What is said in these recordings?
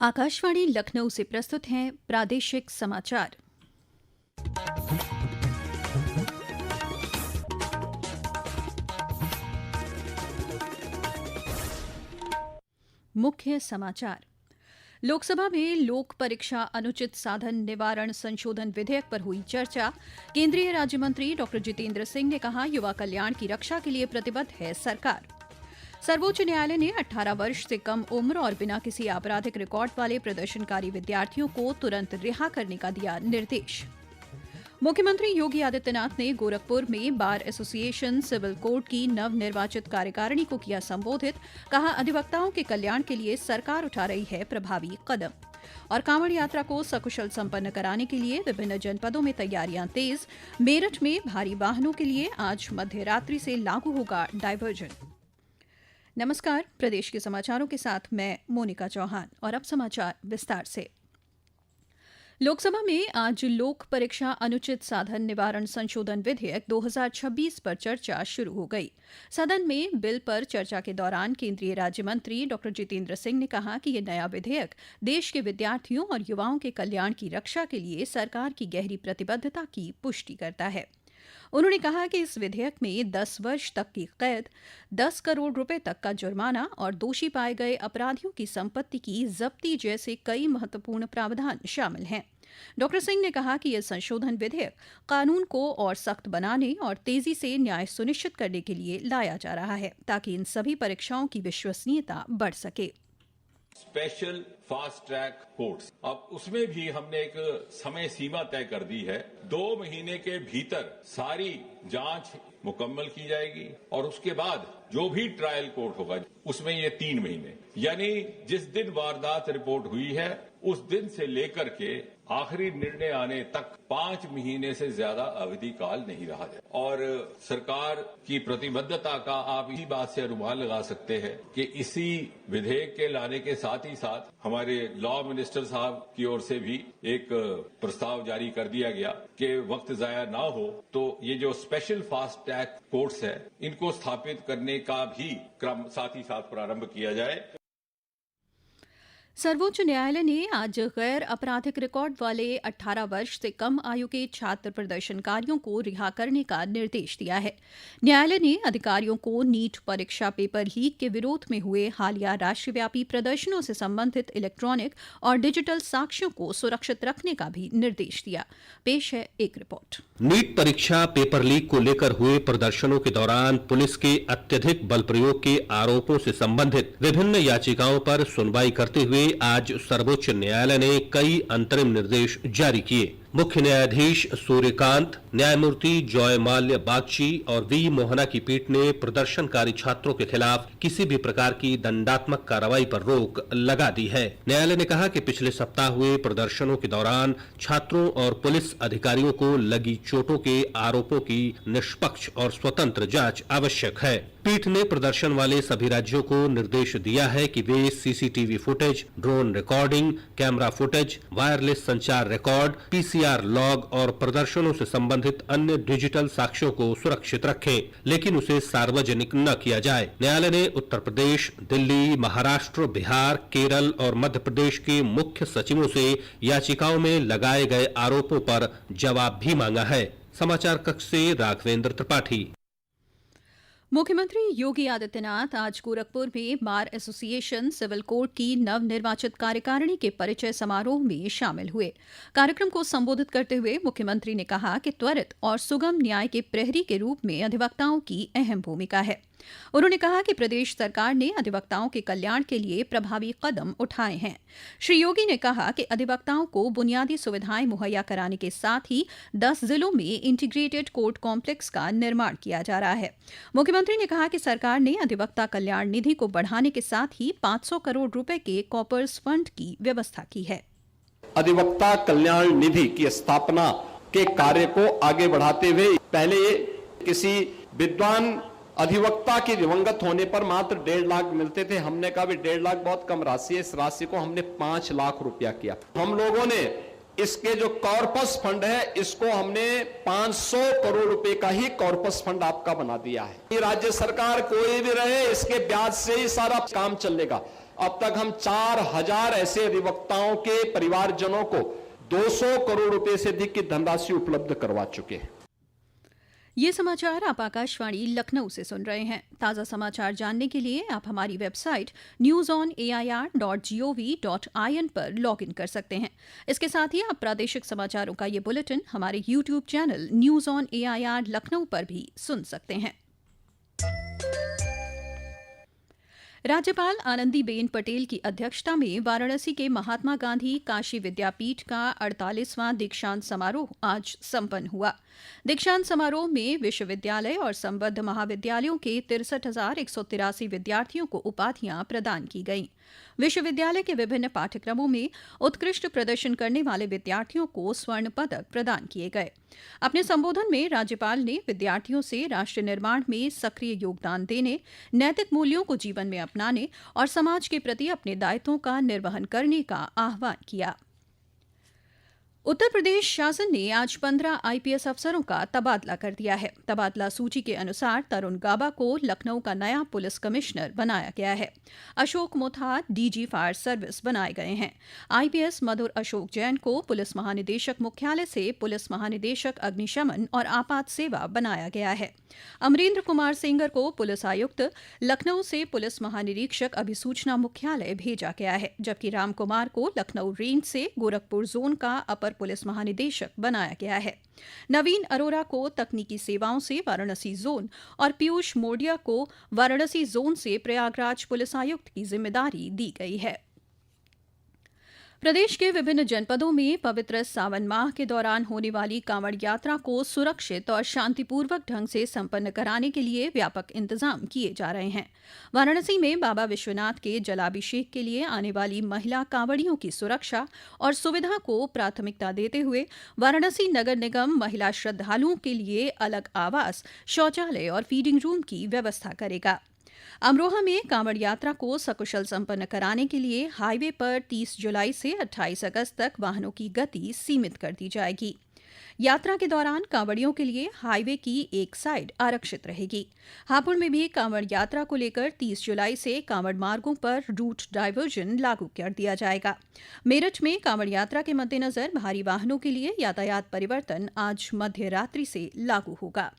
आकाशवाणी लखनऊ से प्रस्तुत हैं प्रादेशिक समाचार। मुख्य समाचार। लोकसभा में लोक परीक्षा अनुचित साधन निवारण संशोधन विधेयक पर हुई चर्चा। केंद्रीय राज्य मंत्री डॉ जितेंद्र सिंह ने कहा, युवा कल्याण की रक्षा के लिए प्रतिबद्ध है सरकार। सर्वोच्च न्यायालय ने 18 वर्ष से कम उम्र और बिना किसी आपराधिक रिकॉर्ड वाले प्रदर्शनकारी विद्यार्थियों को तुरंत रिहा करने का दिया निर्देश। मुख्यमंत्री योगी आदित्यनाथ ने गोरखपुर में बार एसोसिएशन सिविल कोर्ट की नवनिर्वाचित कार्यकारिणी को किया संबोधित। कहा, अधिवक्ताओं के कल्याण के लिए सरकार उठा रही है प्रभावी कदम। और कांवड़ यात्रा को सकुशल संपन्न कराने के लिए विभिन्न जनपदों में तैयारियां तेज। मेरठ में भारी वाहनों के लिए आज मध्य रात्रि से लागू होगा डायवर्जन। नमस्कार, प्रदेश के समाचारों के साथ मैं मोनिका चौहान और अब समाचार विस्तार से। लोकसभा में आज लोक परीक्षा अनुचित साधन निवारण संशोधन विधेयक 2026 पर चर्चा शुरू हो गई। सदन में बिल पर चर्चा के दौरान केंद्रीय राज्य मंत्री डॉ जितेंद्र सिंह ने कहा कि यह नया विधेयक देश के विद्यार्थियों और युवाओं के कल्याण की रक्षा के लिए सरकार की गहरी प्रतिबद्धता की पुष्टि करता है। उन्होंने कहा कि इस विधेयक में 10 वर्ष तक की कैद, 10 करोड़ रुपए तक का जुर्माना और दोषी पाए गए अपराधियों की संपत्ति की जब्ती जैसे कई महत्वपूर्ण प्रावधान शामिल हैं। डॉ सिंह ने कहा कि यह संशोधन विधेयक कानून को और सख्त बनाने और तेजी से न्याय सुनिश्चित करने के लिए लाया जा रहा है, ताकि इन सभी परीक्षाओं की विश्वसनीयता बढ़ सके। स्पेशल फास्ट ट्रैक कोर्ट्स, अब उसमें भी हमने एक समय सीमा तय कर दी है। 2 महीने के भीतर सारी जांच मुकम्मल की जाएगी और उसके बाद जो भी ट्रायल कोर्ट होगा उसमें ये 3 महीने, यानी जिस दिन वारदात रिपोर्ट हुई है उस दिन से लेकर के आखिरी निर्णय आने तक 5 महीने से ज्यादा अवधि काल नहीं रहा है। और सरकार की प्रतिबद्धता का आप इसी बात से अनुमान लगा सकते हैं कि इसी विधेयक के लाने के साथ ही साथ हमारे लॉ मिनिस्टर साहब की ओर से भी एक प्रस्ताव जारी कर दिया गया कि वक्त जाया ना हो तो ये जो स्पेशल फास्ट ट्रैक कोर्ट्स है इनको स्थापित करने का भी क्रम साथ ही साथ प्रारंभ किया जाए। सर्वोच्च न्यायालय ने आज गैर आपराधिक रिकॉर्ड वाले 18 वर्ष से कम आयु के छात्र प्रदर्शनकारियों को रिहा करने का निर्देश दिया है। न्यायालय ने अधिकारियों को नीट परीक्षा पेपर लीक के विरोध में हुए हालिया राष्ट्रव्यापी प्रदर्शनों से संबंधित इलेक्ट्रॉनिक और डिजिटल साक्ष्यों को सुरक्षित रखने का भी निर्देश दिया। पेश है एक रिपोर्ट। नीट परीक्षा पेपर लीक को लेकर हुए प्रदर्शनों के दौरान पुलिस के अत्यधिक बल प्रयोग के आरोपों से संबंधित विभिन्न याचिकाओं पर सुनवाई करते हुए आज सर्वोच्च न्यायालय ने कई अंतरिम निर्देश जारी किए। मुख्य न्यायाधीश सूर्यकांत, न्यायमूर्ति जयमाल्य बागची और वी मोहना की पीठ ने प्रदर्शनकारी छात्रों के खिलाफ किसी भी प्रकार की दंडात्मक कार्रवाई पर रोक लगा दी है। न्यायालय ने कहा कि पिछले सप्ताह हुए प्रदर्शनों के दौरान छात्रों और पुलिस अधिकारियों को लगी चोटों के आरोपों की निष्पक्ष और स्वतंत्र जांच आवश्यक है। पीठ ने प्रदर्शन वाले सभी राज्यों को निर्देश दिया है कि वे CCTV footage, drone recording, camera footage, wireless संचार रिकॉर्ड, पीसीआर लॉग और प्रदर्शनों से संबंधित अन्य डिजिटल साक्ष्यों को सुरक्षित रखें, लेकिन उसे सार्वजनिक न किया जाए। न्यायालय ने उत्तर प्रदेश, दिल्ली, महाराष्ट्र, बिहार, केरल और मध्य प्रदेश के मुख्य सचिवों से याचिकाओं में लगाए गए आरोपों पर जवाब भी मांगा है। समाचार कक्ष से राघवेंद्र त्रिपाठी। मुख्यमंत्री योगी आदित्यनाथ आज गोरखपुर में बार एसोसिएशन सिविल कोर्ट की नवनिर्वाचित कार्यकारिणी के परिचय समारोह में शामिल हुए। कार्यक्रम को संबोधित करते हुए मुख्यमंत्री ने कहा कि त्वरित और सुगम न्याय के प्रहरी के रूप में अधिवक्ताओं की अहम भूमिका है। उन्होंने कहा कि प्रदेश सरकार ने अधिवक्ताओं के कल्याण के लिए प्रभावी कदम उठाए हैं। श्री योगी ने कहा कि अधिवक्ताओं को बुनियादी सुविधाएं मुहैया कराने के साथ ही 10 जिलों में इंटीग्रेटेड कोर्ट कॉम्प्लेक्स का निर्माण किया जा रहा है। मुख्यमंत्री ने कहा कि सरकार ने अधिवक्ता कल्याण निधि को बढ़ाने के साथ ही 500 करोड़ रुपए के कॉपर्स फंड की व्यवस्था की है। अधिवक्ता कल्याण निधि की स्थापना के कार्य को आगे बढ़ाते हुए पहले किसी विद्वान अधिवक्ता की दिवंगत होने पर मात्र 1.5 लाख मिलते थे। हमने कहा भी 1.5 लाख बहुत कम राशि है, इस राशि को हमने 5 लाख रुपया किया। हम लोगों ने इसके जो कॉर्पस फंड है इसको हमने 500 करोड़ रुपए का ही कॉर्पस फंड आपका बना दिया है। ये राज्य सरकार कोई भी रहे, इसके ब्याज से ही सारा काम चलेगा। अब तक हम 4000 ऐसे अधिवक्ताओं के परिवारजनों को 200 करोड़ रुपए से अधिक की धनराशि उपलब्ध करवा चुके हैं। ये समाचार आप आकाशवाणी लखनऊ से सुन रहे हैं। ताज़ा समाचार जानने के लिए आप हमारी वेबसाइट newsonair.gov.in पर लॉगिन कर सकते हैं। इसके साथ ही आप प्रादेशिक समाचारों का ये बुलेटिन हमारे YouTube channel news on AIR Lucknow पर भी सुन सकते हैं। राज्यपाल आनंदीबेन पटेल की अध्यक्षता में वाराणसी के महात्मा गांधी काशी विद्यापीठ का 48वां दीक्षांत समारोह आज संपन्न हुआ। दीक्षांत समारोह में विश्वविद्यालय और संबद्ध महाविद्यालयों के 63,183 विद्यार्थियों को उपाधियां प्रदान की गईं। विश्वविद्यालय के विभिन्न पाठ्यक्रमों में उत्कृष्ट प्रदर्शन करने वाले विद्यार्थियों को स्वर्ण पदक प्रदान किए गए। अपने संबोधन में राज्यपाल ने विद्यार्थियों से राष्ट्र निर्माण में सक्रिय योगदान देने, नैतिक मूल्यों को जीवन में अपनाने और समाज के प्रति अपने दायित्वों का निर्वहन करने का आह्वान किया। उत्तर प्रदेश शासन ने आज 15 IPS अफसरों का तबादला कर दिया है। तबादला सूची के अनुसार तरुण गाबा को लखनऊ का नया पुलिस कमिश्नर बनाया गया है। अशोक मोथार DG फायर सर्विस बनाए गए हैं। IPS मधुर अशोक जैन को पुलिस महानिदेशक मुख्यालय से पुलिस महानिदेशक अग्निशमन और आपात सेवा बनाया गया है। अमरेंद्र कुमार सेंगर को पुलिस आयुक्त, लखनऊ से पुलिस महानिरीक्षक अभिसूचना मुख्यालय भेजा गया है, जबकि राम कुमार को लखनऊ रेंज से गोरखपुर जोन का अपर पुलिस महानिदेशक बनाया गया है। नवीन अरोरा को तकनीकी सेवाओं से वाराणसी जोन और पीयूष मोडिया को वाराणसी जोन से प्रयागराज पुलिस आयुक्त की जिम्मेदारी दी गई है। प्रदेश के विभिन्न जनपदों में पवित्र सावन माह के दौरान होने वाली कांवड़ यात्रा को सुरक्षित और शांतिपूर्वक ढंग से संपन्न कराने के लिए व्यापक इंतजाम किए जा रहे हैं। वाराणसी में बाबा विश्वनाथ के जलाभिषेक के लिए आने वाली महिला कांवड़ियों की सुरक्षा और सुविधा को प्राथमिकता देते हुए वाराणसी नगर निगम महिला श्रद्धालुओं के लिए अलग आवास, शौचालय और फीडिंग रूम की व्यवस्था करेगा। अमरोहा में कांवड़ यात्रा को सकुशल संपन्न कराने के लिए हाईवे पर 30 जुलाई से 28 अगस्त तक वाहनों की गति सीमित कर दी जाएगी। यात्रा के दौरान कांवड़ियों के लिए हाईवे की एक साइड आरक्षित रहेगी। हापुड़ में भी कांवड़ यात्रा को लेकर 30 जुलाई से कांवड़ मार्गों पर रूट डायवर्जन लागू कर दिया जाएगा। मेरठ में कांवड़ यात्रा के मद्देनजर भारी वाहनों के लिए यातायात परिवर्तन आज मध्य रात्रि से लागू होगा।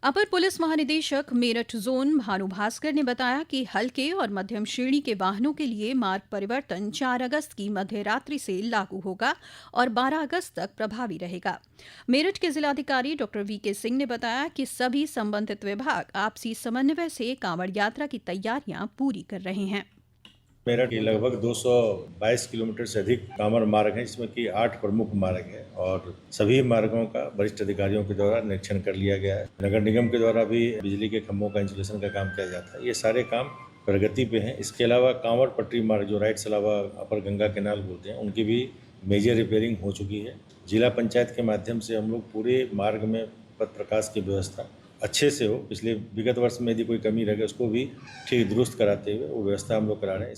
अपर पुलिस महानिदेशक मेरठ जोन भानु भास्कर ने बताया कि हल्के और मध्यम श्रेणी के वाहनों के लिए मार्ग परिवर्तन 4 अगस्त की मध्य रात्रि से लागू होगा और 12 अगस्त तक प्रभावी रहेगा। मेरठ के जिलाधिकारी डॉ VK सिंह ने बताया कि सभी संबंधित विभाग आपसी समन्वय से कांवड़ यात्रा की तैयारियां पूरी कर रहे हैं। मेरठ के लगभग 222 किलोमीटर से अधिक कांवड़ मार्ग हैं, जिसमें कि 8 प्रमुख मार्ग हैं और सभी मार्गों का वरिष्ठ अधिकारियों के द्वारा निरीक्षण कर लिया गया है। नगर निगम के द्वारा भी बिजली के खंभों का इंसुलेशन का काम किया जाता है। ये सारे काम प्रगति पे हैं। इसके अलावा कांवड़ पटरी मार्ग जो राइट से अलावा अपर गंगा कैनाल बोलते हैं, उनकी भी मेजर रिपेयरिंग हो चुकी है। जिला पंचायत के माध्यम से हम लोग पूरे मार्ग में पथ प्रकाश की व्यवस्था अच्छे से हो, पिछले विगत वर्ष में यदि कोई कमी रह गई उसको भी ठीक दुरुस्त कराते हुए वो व्यवस्था हम लोग करा रहे हैं।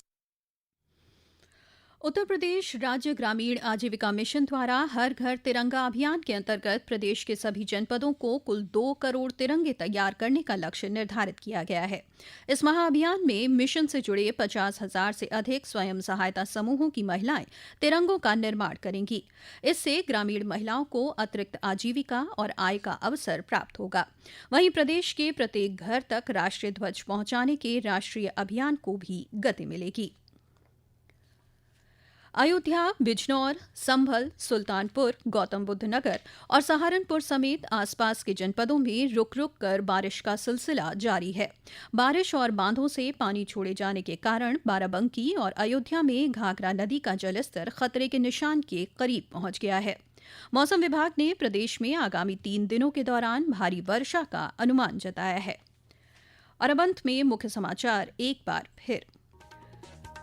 उत्तर प्रदेश राज्य ग्रामीण आजीविका मिशन द्वारा हर घर तिरंगा अभियान के अंतर्गत प्रदेश के सभी जनपदों को कुल 2 करोड़ तिरंगे तैयार करने का लक्ष्य निर्धारित किया गया है। इस महाअभियान में मिशन से जुड़े 50,000 से अधिक स्वयं सहायता समूहों की महिलाएं तिरंगों का निर्माण करेंगी। इससे ग्रामीण महिलाओं को अतिरिक्त आजीविका और आय का अवसर प्राप्त होगा। वहीं प्रदेश के प्रत्येक घर तक राष्ट्रीय ध्वज पहुंचाने के राष्ट्रीय अभियान को भी गति मिलेगी। अयोध्या, बिजनौर, संभल, सुल्तानपुर, गौतम बुद्ध नगर और सहारनपुर समेत आसपास के जनपदों में रुक रुक कर बारिश का सिलसिला जारी है। बारिश और बांधों से पानी छोड़े जाने के कारण बाराबंकी और अयोध्या में घाघरा नदी का जलस्तर खतरे के निशान के करीब पहुंच गया है। मौसम विभाग ने प्रदेश में आगामी 3 दिनों के दौरान भारी वर्षा का अनुमान जताया है। और अब अंत में मुख्य समाचार एक बार फिर।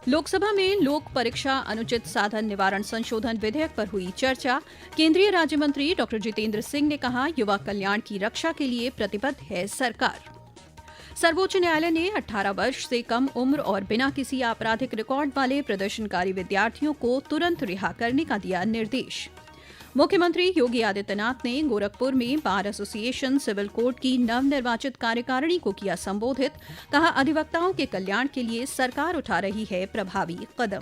लोकसभा में लोक परीक्षा अनुचित साधन निवारण संशोधन विधेयक पर हुई चर्चा। केंद्रीय राज्य मंत्री डॉ जितेंद्र सिंह ने कहा, युवा कल्याण की रक्षा के लिए प्रतिबद्ध है सरकार। सर्वोच्च न्यायालय ने 18 वर्ष से कम उम्र और बिना किसी आपराधिक रिकॉर्ड वाले प्रदर्शनकारी विद्यार्थियों को तुरंत रिहा करने का दिया निर्देश। मुख्यमंत्री योगी आदित्यनाथ ने गोरखपुर में बार एसोसिएशन सिविल कोर्ट की नवनिर्वाचित कार्यकारिणी को किया संबोधित। कहा, अधिवक्ताओं के कल्याण के लिए सरकार उठा रही है प्रभावी कदम।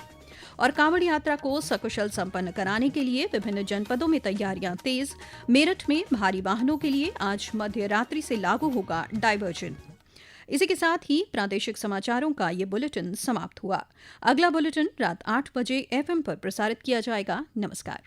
और कांवड़ यात्रा को सकुशल संपन्न कराने के लिए विभिन्न जनपदों में तैयारियां तेज। मेरठ में भारी वाहनों के लिए आज मध्य रात्रि से लागू होगा डायवर्जन। इसी के साथ ही प्रादेशिक समाचारों का ये बुलेटिन समाप्त हुआ। अगला बुलेटिन रात 8 बजे FM पर प्रसारित किया जाएगा। नमस्कार।